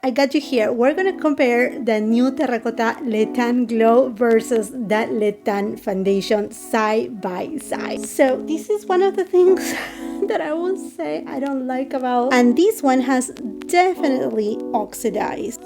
I got you here. We're going to compare the new Terracotta Le Teint Glow versus the Le Teint foundation side by side. So this is one of the things that I will say I don't like about, and this one has definitely oxidized.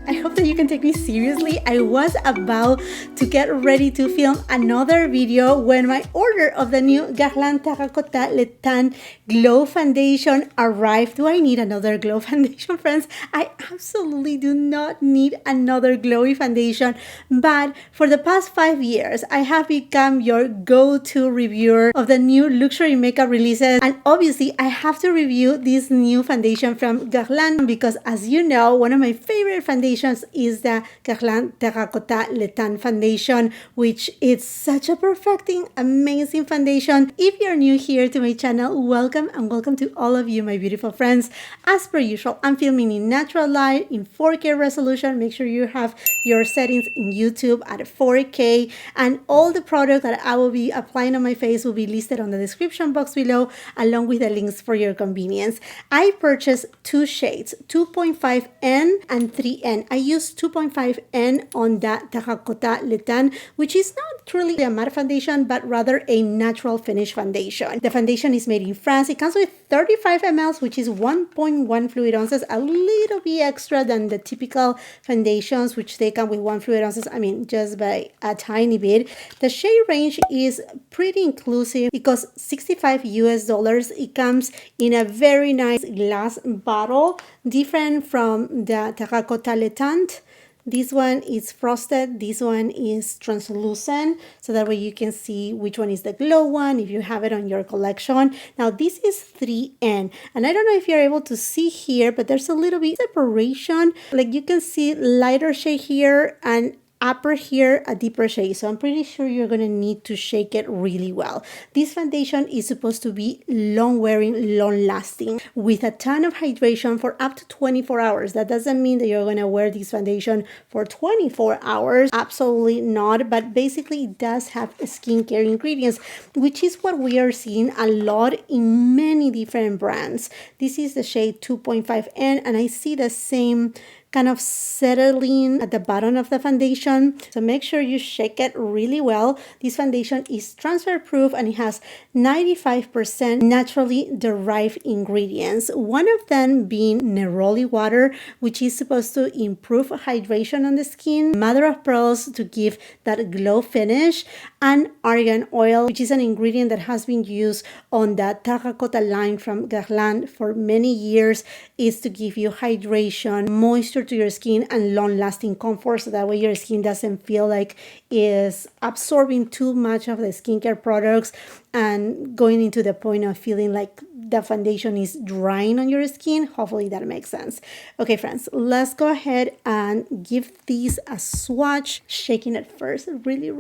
I hope that you can take me seriously. I was about to get ready to film another video when my order of the new Guerlain Terracotta Le Teint Glow Foundation arrived. Do I need another glow foundation, friends? I absolutely do not need another glowy foundation, but for the past 5 years, I have become your go-to reviewer of the new luxury makeup releases, and obviously I have to review this new foundation from Guerlain because, as you know, one of my favorite foundations is the Guerlain Terracotta Le Teint foundation, which is such a perfecting, amazing foundation. If you're new here to my channel, welcome, and welcome to all of you, my beautiful friends. As per usual, I'm filming in natural light, in 4K resolution. Make sure you have your settings in YouTube at 4K, and all the products that I will be applying on my face will be listed on the description box below, along with the links for your convenience. I purchased two shades, 2.5N and 3N. I used 2.5N on the Terracotta Le Teint, which is not truly a matte foundation, but rather a natural finish foundation. The foundation is made in France. It comes with 35 ml, which is 1.1 fluid ounces, a little bit extra than the typical foundations, which they come with 1 fluid ounces. I mean, just by a tiny bit. The shade range is pretty inclusive. It costs $65 US. It comes in a very nice glass bottle, different from the Terracotta Le Teint. This one is frosted, this one is translucent, so that way you can see which one is the glow one if you have it on your collection. Now this is 3N, and I don't know if you're able to see here, but there's a little bit separation. Like you can see lighter shade here and upper here a deeper shade, so I'm pretty sure you're gonna need to shake it really well. This foundation is supposed to be long wearing, long lasting, with a ton of hydration for up to 24 hours. That doesn't mean that you're gonna wear this foundation for 24 hours, absolutely not, but basically it does have skincare ingredients, which is what we are seeing a lot in many different brands. This is the shade 2.5N, and I see the same kind of settling at the bottom of the foundation, so make sure you shake it really well. This foundation is transfer proof and it has 95% naturally derived ingredients, one of them being neroli water, which is supposed to improve hydration on the skin, mother of pearls to give that glow finish, and argan oil, which is an ingredient that has been used on the terracotta line from Guerlain for many years, is to give you hydration, moisture to your skin, and long-lasting comfort, so that way your skin doesn't feel like is absorbing too much of the skincare products and going into the point of feeling like the foundation is drying on your skin. Hopefully that makes sense. Okay, friends, let's go ahead and give these a swatch, shaking it first really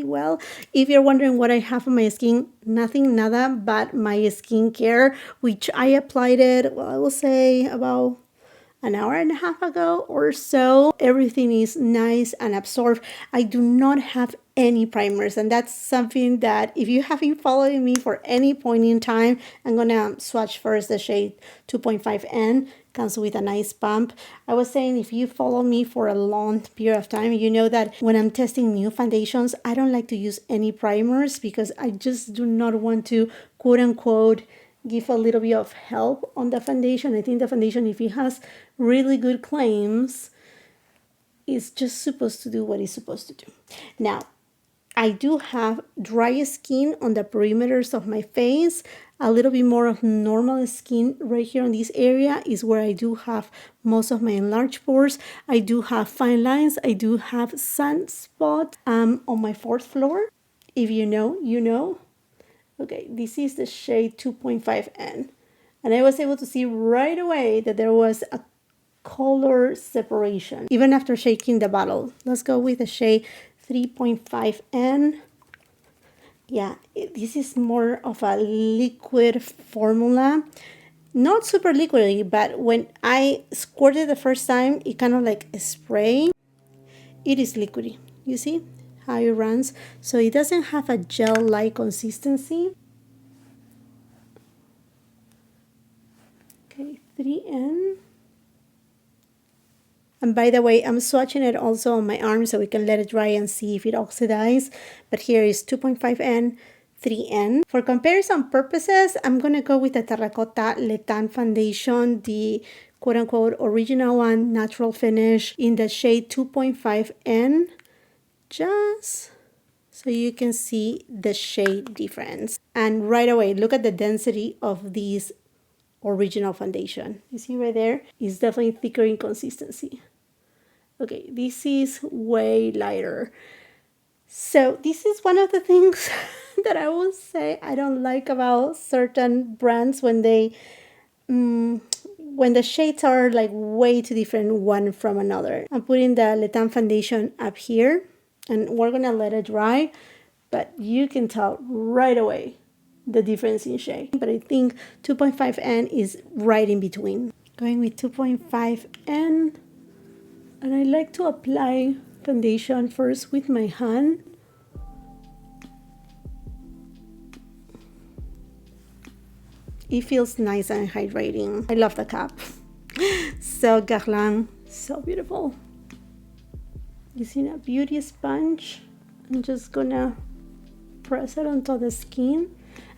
well. If you're wondering what I have on my skin, nothing, nada, but my skincare, which I applied it, well, I will say about an hour and a half ago or so. Everything is nice and absorbed. I do not have any primers, and that's something that if you have been following me for any point in time, I'm gonna swatch first the shade 2.5N. Comes with a nice pump. I was saying, if you follow me for a long period of time, you know that when I'm testing new foundations, I don't like to use any primers because I just do not want to, quote unquote, give a little bit of help on the foundation. I think the foundation, if it has really good claims, is just supposed to do what it's supposed to do. Now, I do have dry skin on the perimeters of my face, a little bit more of normal skin right here on this area is where I do have most of my enlarged pores. I do have fine lines. I do have sunspot on my fourth floor. If you know, you know. Okay, this is the shade 2.5N, and I was able to see right away that there was a color separation even after shaking the bottle. Let's go with the shade 3.5N. Yeah, this is more of a liquid formula, not super liquidy, but when I squirted the first time, it kind of like a spray. It is liquidy. You see how it runs? So it doesn't have a gel-like consistency. 3N. And by the way, I'm swatching it also on my arm so we can let it dry and see if it oxidizes. But here is 2.5N, 3N. For comparison purposes, I'm going to go with the Terracotta Le Teint foundation, the quote-unquote original one, natural finish, in the shade 2.5N, just so you can see the shade difference. And right away, look at the density of this original foundation. You see right there? It's definitely thicker in consistency. Okay, this is way lighter. So this is one of the things that I will say I don't like about certain brands when they when the shades are like way too different one from another. I'm putting the Le Teint foundation up here and we're gonna let it dry, but you can tell right away the difference in shade. But I think 2.5N is right in between. Going with 2.5N. And I like to apply foundation first with my hand. It feels nice and hydrating. I love the cap. So Guerlain, so beautiful. Using a beauty sponge, I'm just gonna press it onto the skin.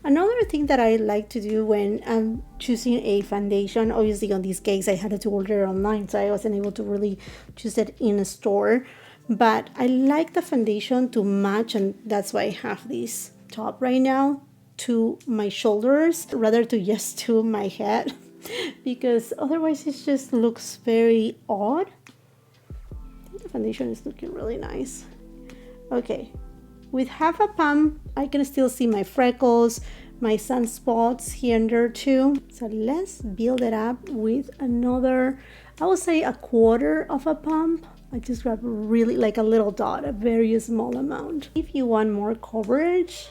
Another thing that I like to do when I'm choosing a foundation, obviously on this case I had to order online, so I wasn't able to really choose it in a store. But I like the foundation to match, and that's why I have this top right now, to my shoulders rather to just to my head, because otherwise it just looks very odd. I think the foundation is looking really nice. Okay. With half a pump, I can still see my freckles, my sunspots here and there too. So let's build it up with another, I would say a quarter of a pump. I just grab really like a little dot, a very small amount. If you want more coverage,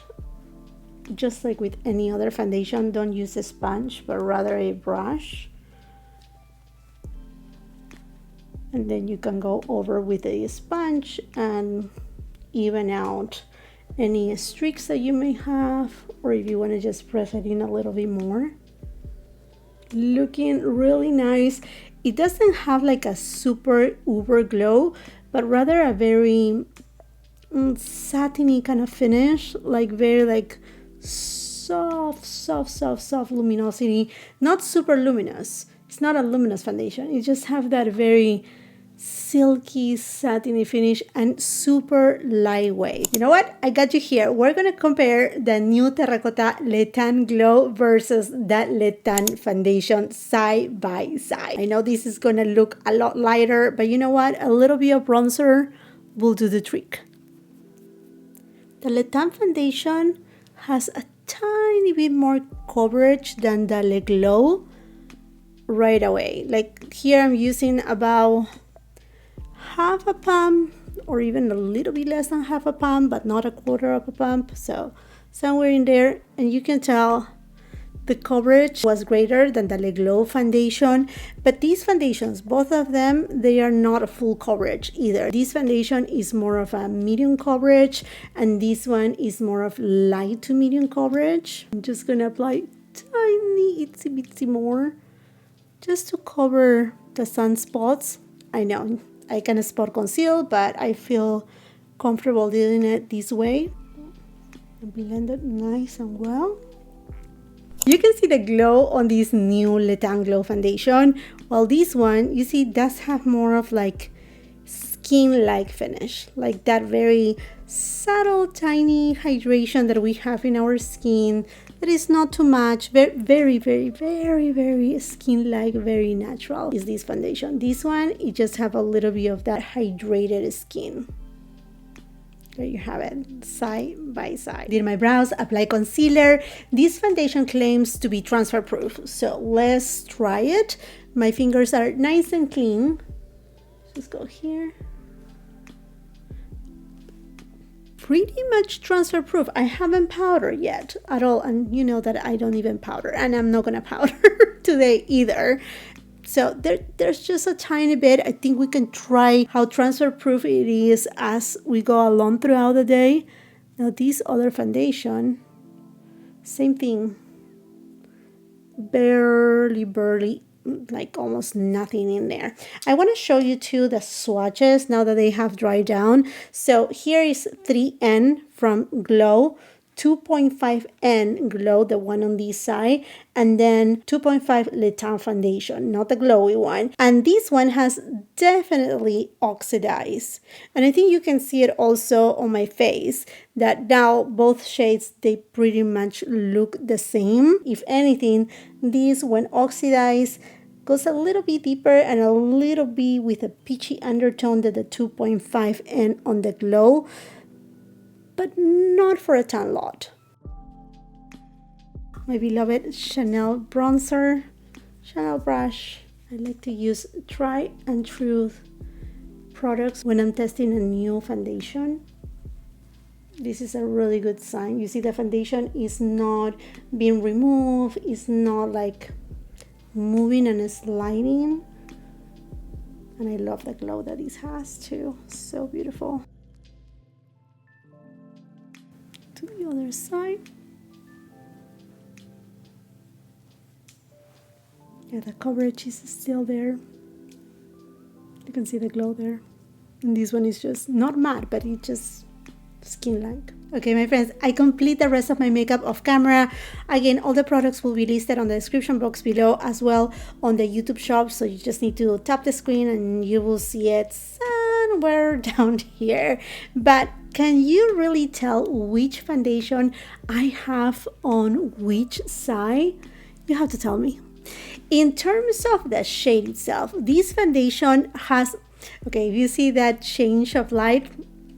just like with any other foundation, don't use a sponge, but rather a brush. And then you can go over with a sponge and even out any streaks that you may have, or if you want to just press it in a little bit more. Looking really nice. It doesn't have like a super uber glow, but rather a very satiny kind of finish, like very like soft luminosity. Not super luminous. It's not a luminous foundation. It just have that very silky satiny finish and super lightweight. You know what? I got you here. We're gonna compare the new Terracotta Le Teint Glow versus that Le Teint foundation side by side. I know this is gonna look a lot lighter, but you know what? A little bit of bronzer will do the trick. The Le Teint foundation has a tiny bit more coverage than the Le Glow right away. Like here I'm using about half a pump, or even a little bit less than half a pump, but not a quarter of a pump, so somewhere in there. And you can tell the coverage was greater than the Le Glow foundation. But these foundations, both of them, they are not a full coverage either. This foundation is more of a medium coverage, and this one is more of light to medium coverage. I'm just gonna apply tiny itsy bitsy more just to cover the sunspots. I know I can spot conceal, but I feel comfortable doing it this way. Blend it nice and well. You can see the glow on this new Le Teint Glow foundation, while this one, you see, does have more of like skin-like finish, like that very subtle, tiny hydration that we have in our skin that is not too much, very skin-like, very natural is this foundation. This one, it just have a little bit of that hydrated skin. There you have it, side by side. Did my brows, apply concealer. This foundation claims to be transfer proof, so let's try it. My fingers are nice and clean. Just go here. Pretty much transfer proof. I haven't powdered yet at all, and you know that I don't even powder, and I'm not gonna powder today either. So there's just a tiny bit. I think we can try how transfer proof it is as we go along throughout the day. Now this other foundation, same thing. Barely like almost nothing in there. I want to show you too the swatches now that they have dried down. So here is 3N from Glow, 2.5N Glow, the one on this side, and then 2.5 Le Teint foundation, not the glowy one. And this one has definitely oxidized. And I think you can see it also on my face, that now both shades, they pretty much look the same. If anything, this, when oxidized, goes a little bit deeper and a little bit with a peachy undertone than the 2.5N on the Glow, but not for a tan lot. My beloved Chanel bronzer, Chanel brush. I like to use try and true products when I'm testing a new foundation. This is a really good sign. You see the foundation is not being removed, it's not like moving and sliding. And I love the glow that this has too. So beautiful. To the other side. Yeah, the coverage is still there. You can see the glow there. And this one is just not matte, but it's just skin-like. Okay, my friends, I complete the rest of my makeup off camera. Again, all the products will be listed on the description box below, as well on the YouTube shop. So you just need to tap the screen and you will see it somewhere down here. But can you really tell which foundation I have on which side? You have to tell me. In terms of the shade itself, this foundation has, okay, if you see that change of light,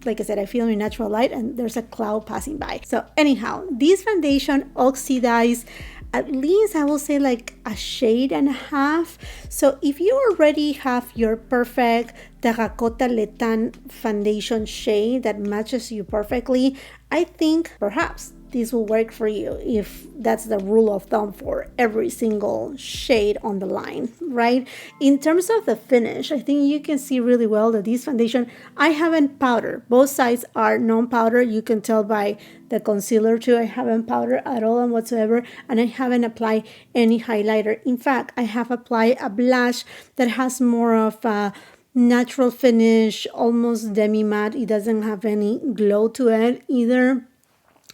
like I said, I feel in natural light and there's a cloud passing by. So anyhow, this foundation oxidized at least, I will say, like a shade and a half. So if you already have your perfect Terracotta Le Teint foundation shade that matches you perfectly, I think perhaps this will work for you if that's the rule of thumb for every single shade on the line, right? In terms of the finish, I think you can see really well that this foundation, I haven't powdered. Both sides are non-powder. You can tell by the concealer too. I haven't powdered at all and whatsoever, and I haven't applied any highlighter. In fact, I have applied a blush that has more of a natural finish, almost demi-matte. It doesn't have any glow to it either.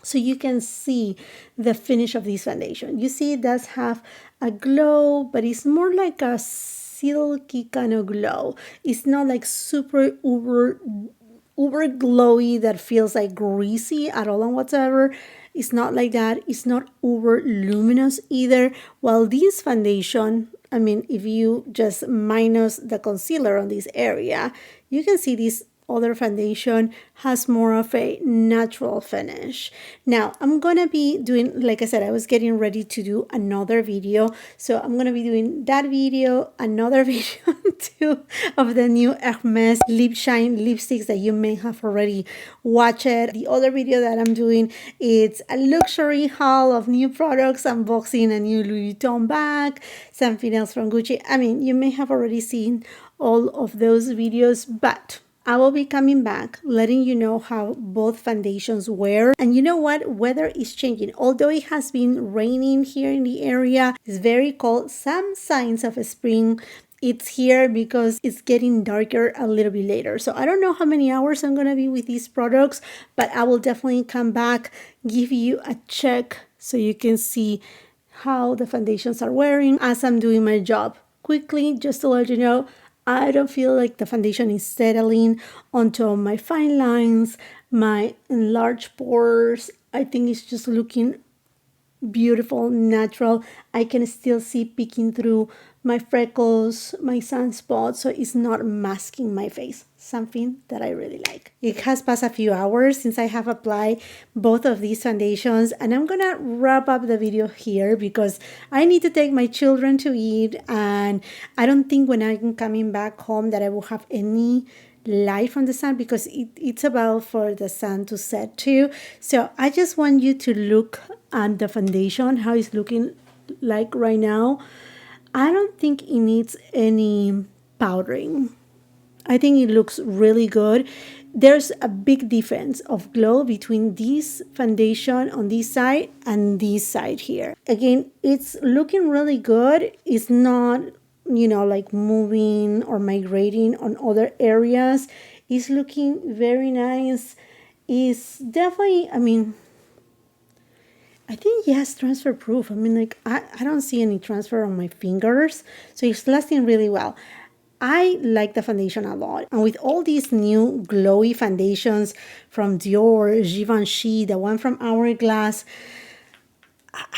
So you can see the finish of this foundation. You see it does have a glow, but it's more like a silky kind of glow. It's not like super uber glowy that feels like greasy at all and whatsoever. It's not like that. It's not uber luminous either. While this foundation, I mean, if you just minus the concealer on this area, you can see this other foundation has more of a natural finish. Now I'm gonna be doing, like I said, I was getting ready to do another video, so I'm gonna be doing that video, another video too of the new Hermes lip shine lipsticks that you may have already watched it. The other video that I'm doing, it's a luxury haul of new products, unboxing a new Louis Vuitton bag, something else from Gucci. I mean, you may have already seen all of those videos, but I will be coming back, letting you know how both foundations wear. And you know what? Weather is changing. Although it has been raining here in the area, it's very cold. Some signs of spring, it's here because it's getting darker a little bit later. So I don't know how many hours I'm going to be with these products, but I will definitely come back, give you a check so you can see how the foundations are wearing as I'm doing my job. Quickly, just to let you know, I don't feel like the foundation is settling onto my fine lines, my enlarged pores. I think it's just looking beautiful, natural. I can still see peeking through my freckles, my sunspots, so it's not masking my face. Something that I really like. It has passed a few hours since I have applied both of these foundations, and I'm gonna wrap up the video here because I need to take my children to eat, and I don't think when I'm coming back home that I will have any light from the sun because it's about for the sun to set too. So I just want you to look at the foundation, how it's looking like right now. I don't think it needs any powdering. I think it looks really good. There's a big difference of glow between this foundation on this side and this side here. Again, it's looking really good. It's not like moving or migrating on other areas. It's looking very nice. It's definitely, I think yes, transfer proof. Like I don't see any transfer on my fingers, so it's lasting really well. I like the foundation a lot. And with all these new glowy foundations from Dior, Givenchy, the one from Hourglass,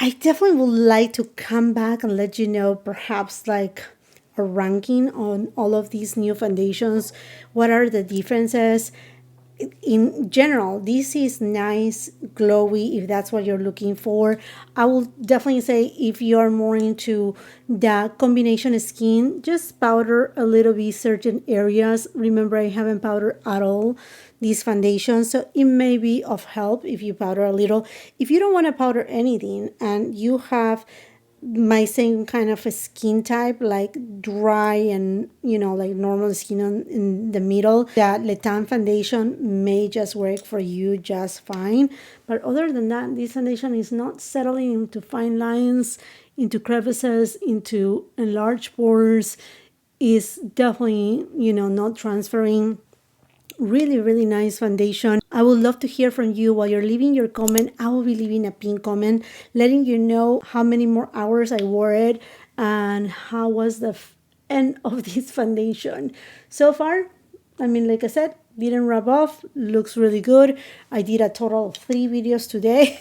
I definitely would like to come back and let you know perhaps like a ranking on all of these new foundations. What are the differences? In general, this is nice, glowy, if that's what you're looking for. I will definitely say if you're more into the combination skin, just powder a little bit certain areas. Remember, I haven't powdered at all these foundations, so it may be of help if you powder a little. If you don't want to powder anything and you have my same kind of a skin type, like dry and like normal skin in the middle, that Le Teint foundation may just work for you just fine. But other than that, this foundation is not settling into fine lines, into crevices, into enlarged pores. Is definitely not transferring. Really, really nice foundation. I would love to hear from you. While you're leaving your comment, I will be leaving a pinned comment letting you know how many more hours I wore it and how was the end of this foundation. So far, like I said, didn't rub off, looks really good. I did a total of 3 videos today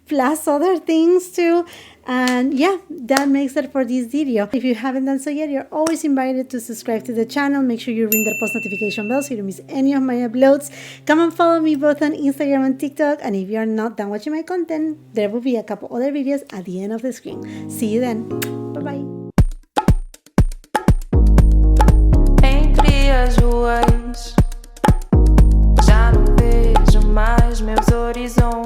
plus other things too. And yeah, that makes it for this video. If you haven't done so yet, you're always invited to subscribe to the channel. Make sure you ring the post notification bell so you don't miss any of my uploads. Come and follow me both on Instagram and TikTok. And if you're not done watching my content, there will be a couple other videos at the end of the screen. See you then. Bye-bye. Entre as ruas, já não vejo mais meus horizontes.